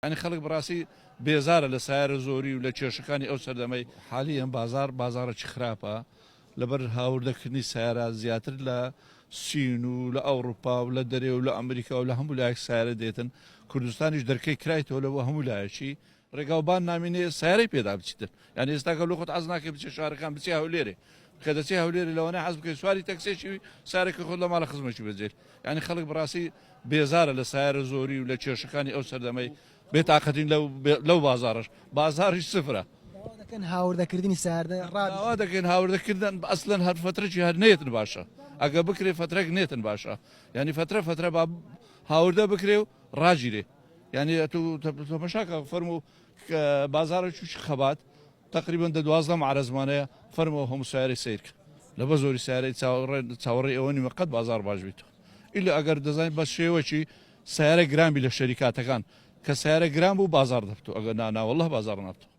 يعني خەڵک بڕاستی بێزارە لە سایارە زۆری و لە کێشەکانی ئەو سەردەمەی حالیان بازارێکی خراپە لەبەر هاوردەکردنی سایارە زیاتر لە سین و لە ئەوروپا و لە دەرێ و لە ئەمریکا و لە هەموو لایەک سایارە دێتن کوردستانیش دەرکەی کرایتەوە لەوە هەموو لایەکی ڕێگاوبان نامینێ سیارەی پێدا بچیتن یعنی ئێستاکە لە خۆت حەز ناکەی بچێ شارەکان بچی هەولێرێ کە دەچێ هەولێرە لەوانەیە حەز بکەی سواری تەکسێکی سارێکی خۆت لە ماڵە خزمەتی بەجێر یعنی خەڵک بڕاستی بێزارە لە سایارە زۆری و لە کێشەکانی ئەو سەردەمەی بێتاقەتین لەو بازاڕش سفرە هاوردەکردنی ساردە ڕاوا دەکەین هاوردەکردن ئەسڵەن هەر فترەی هەر نێتن باشە ئەگە بکرێ فترێک نێتن باشە ینی فترە با هاوردە بکرێ و ڕاگیرێ ینی تۆمەشاکە فەرمو بازارێکی خەبات تقریبا 12 معرەزمانەیە فەرمەوە هەموو سیارەی سیرکە لەبە زۆری سیارەی چاوەڕێی ئەوە نیمە قەت بازار باش بیتەوە ئیلا ئەگەر دەزانین بە شێوەکی سیارە گرامی لە شەریکاتەکان کە سیارە گران بوو بازار دەبتەوە ئەگەر ناوەڵڵە بازار نابتەوە